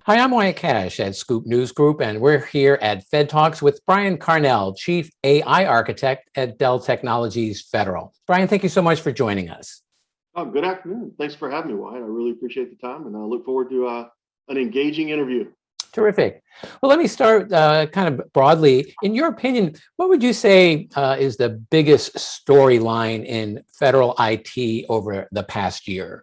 Hi, I'm Wyatt Cash at Scoop News Group, and we're here at FedTalks with Brian Carnell, Chief AI Architect at Dell Technologies Federal. Brian, thank you so much for joining us. Oh, good afternoon. Thanks for having me, Wyatt. I really appreciate the time, and I look forward to an engaging interview. Terrific. Well, let me start kind of broadly. In your opinion, what would you say is the biggest storyline in federal IT over the past year?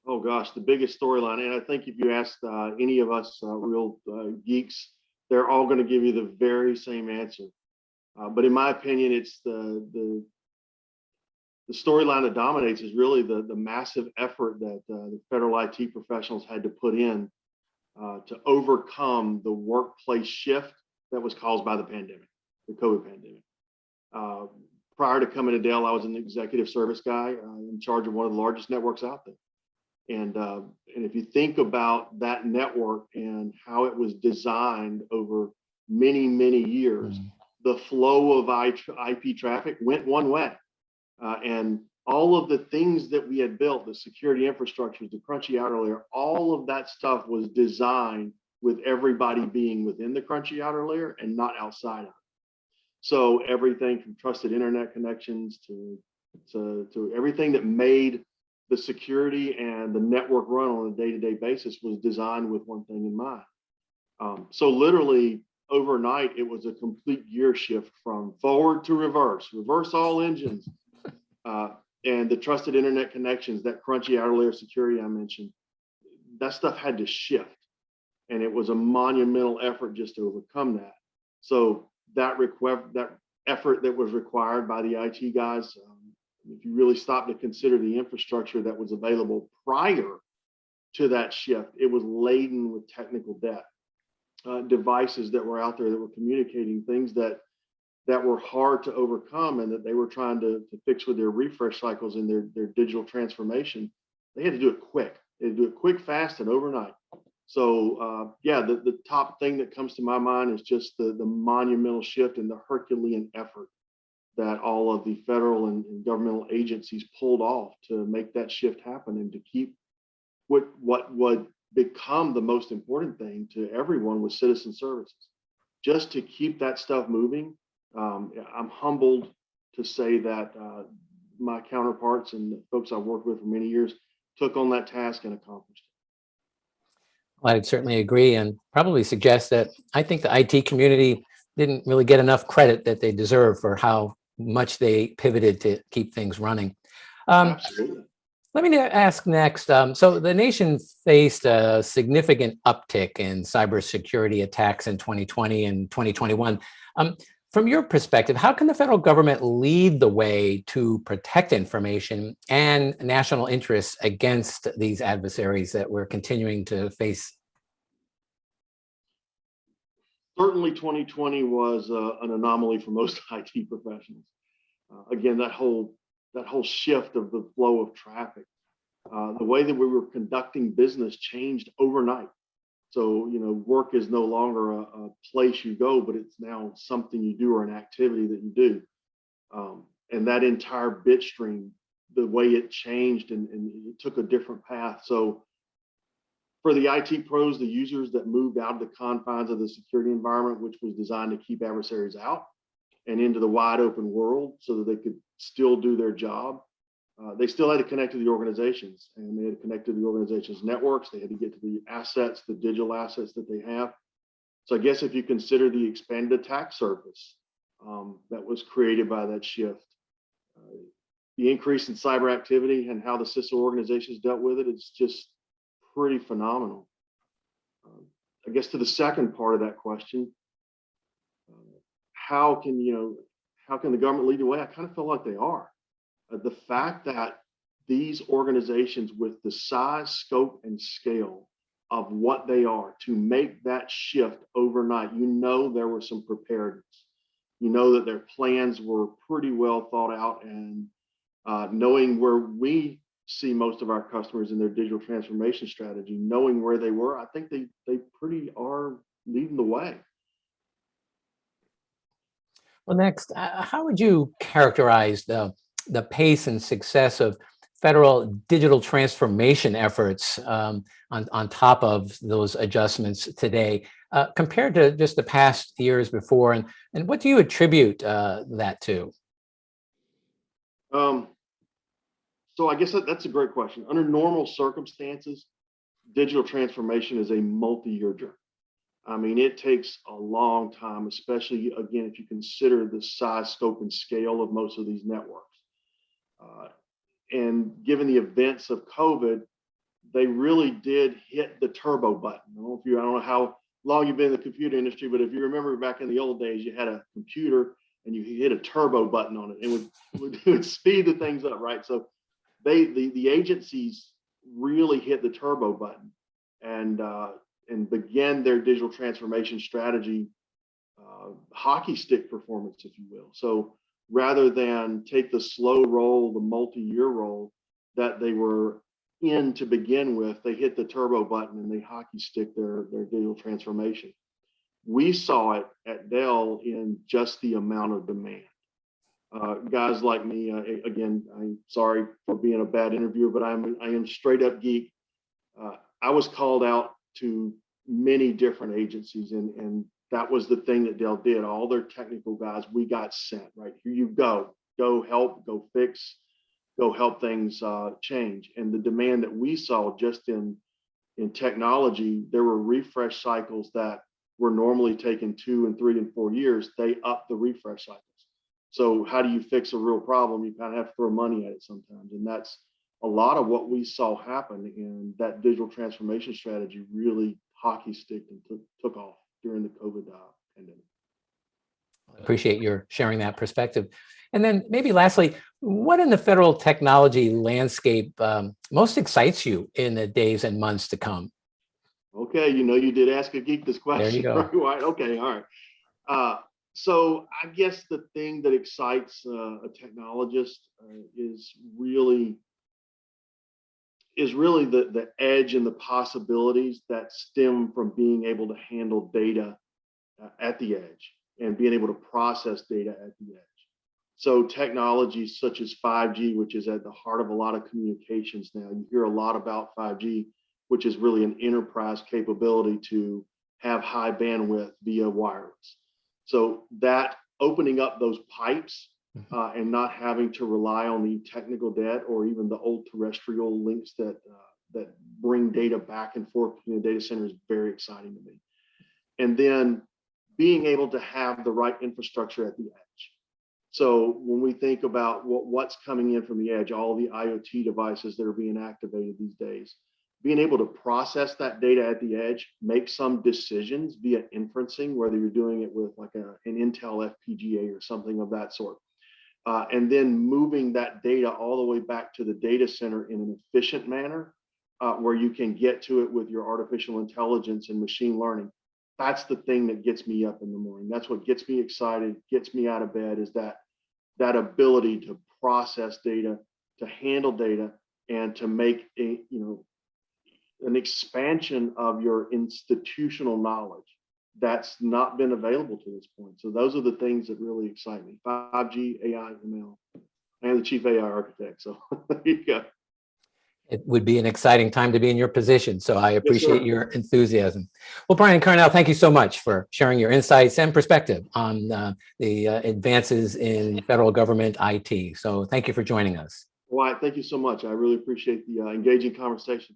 Oh gosh, the biggest storyline, and I think if you asked any of us real geeks, they're all going to give you the very same answer. But in my opinion, it's the storyline that dominates is really the massive effort that the federal IT professionals had to put in to overcome the workplace shift that was caused by the pandemic, the COVID pandemic. Uh, Prior to coming to Dell, I was an executive service guy in charge of one of the largest networks out there. And if you think about that network and how it was designed over many years, the flow of IP traffic went one way. And all of the things that we had built, the security infrastructures, the crunchy outer layer, all of that stuff was designed with everybody being within the crunchy outer layer and not outside of it. So everything from trusted internet connections to everything that made the security and the network run on a day-to-day basis was designed with one thing in mind. So literally overnight, it was a complete gear shift from forward to reverse all engines. And the trusted internet connections, that crunchy outer layer security I mentioned, that stuff had to shift. And it was a monumental effort just to overcome that. So that effort that was required by the IT guys, if you really stop to consider the infrastructure that was available prior to that shift, it was laden with technical debt. Devices that were out there that were communicating things that were hard to overcome and that they were trying to fix with their refresh cycles and their digital transformation. They had to do it quick. They had to do it quick, fast, and overnight. So yeah, the top thing that comes to my mind is just the monumental shift and the Herculean effort that all of the federal and governmental agencies pulled off to make that shift happen and to keep what would become the most important thing to everyone with citizen services. Just to keep that stuff moving, I'm humbled to say that my counterparts and the folks I've worked with for many years took on that task and accomplished it. Well, I'd certainly agree and probably suggest that I think the IT community didn't really get enough credit that they deserve for how much they pivoted to keep things running. Absolutely. Let me ask next. So the nation faced a significant uptick in cybersecurity attacks in 2020 and 2021. From your perspective, how can the federal government lead the way to protect information and national interests against these adversaries that we're continuing to face? Certainly 2020 was an anomaly for most IT professionals. Again, that whole shift of the flow of traffic, the way that we were conducting business changed overnight. So, work is no longer a place you go, but it's now something you do or an activity that you do. And that entire bit stream, the way it changed and it took a different path. So for the IT pros, the users that moved out of the confines of the security environment, which was designed to keep adversaries out and into the wide open world so that they could still do their job, they still had to connect to the organizations and they had to connect to the organization's networks. They had to get to the assets, the digital assets that they have. So I guess if you consider the expanded attack surface that was created by that shift, the increase in cyber activity and how the CISO organizations dealt with it, it's just pretty phenomenal. I guess to the second part of that question, how can the government lead the way? I kind of feel like they are. The fact that these organizations with the size, scope, and scale of what they are to make that shift overnight, there was some preparedness. That their plans were pretty well thought out, and knowing where we see most of our customers in their digital transformation strategy, knowing where they were, I think they pretty are leading the way. Well, next, how would you characterize the pace and success of federal digital transformation efforts on top of those adjustments today, compared to just the past years before? And what do you attribute that to? So I guess that's a great question. Under normal circumstances, digital transformation is a multi-year journey. I mean, it takes a long time, especially, again, if you consider the size, scope, and scale of most of these networks. And given the events of COVID, they really did hit the turbo button. I don't know how long you've been in the computer industry, but if you remember back in the old days, you had a computer and you hit a turbo button on it, and it would speed the things up, right? So the agencies really hit the turbo button and began their digital transformation strategy, hockey stick performance, if you will. So rather than take the slow roll, the multi-year roll that they were in to begin with, they hit the turbo button and they hockey stick their digital transformation. We saw it at Dell in just the amount of demand. Guys like me, again, I'm sorry for being a bad interviewer, but I am straight up geek. I was called out to many different agencies, and that was the thing that Dell did. All their technical guys, we got sent, right? Here you go help, go fix, go help things change. And the demand that we saw just in technology, there were refresh cycles that were normally taking 2 and 3 and 4 years. They upped the refresh cycles. So how do you fix a real problem? You kind of have to throw money at it sometimes. And that's a lot of what we saw happen, and that digital transformation strategy really hockey sticked and took off during the COVID pandemic. I appreciate your sharing that perspective. And then maybe lastly, what in the federal technology landscape most excites you in the days and months to come? Okay, you did ask a geek this question. There you go. Right? Okay, all right. So I guess the thing that excites a technologist is really the edge and the possibilities that stem from being able to handle data at the edge and being able to process data at the edge. So technologies such as 5G, which is at the heart of a lot of communications now, you hear a lot about 5G, which is really an enterprise capability to have high bandwidth via wireless. So that opening up those pipes and not having to rely on the technical debt or even the old terrestrial links that bring data back and forth between the data center is very exciting to me. And then being able to have the right infrastructure at the edge. So when we think about what's coming in from the edge, all the IoT devices that are being activated these days, being able to process that data at the edge, make some decisions via inferencing, whether you're doing it with like an Intel FPGA or something of that sort, and then moving that data all the way back to the data center in an efficient manner, where you can get to it with your artificial intelligence and machine learning. That's the thing that gets me up in the morning. That's what gets me excited, gets me out of bed, is that ability to process data, to handle data, and to make an expansion of your institutional knowledge that's not been available to this point. So those are the things that really excite me. 5G, AI, ML. I am the chief AI architect, so there you go. It would be an exciting time to be in your position, so I appreciate Yes, your enthusiasm. Well, Brian Carnell, thank you so much for sharing your insights and perspective on the advances in federal government IT. So thank you for joining us. Well, thank you so much. I really appreciate the engaging conversation.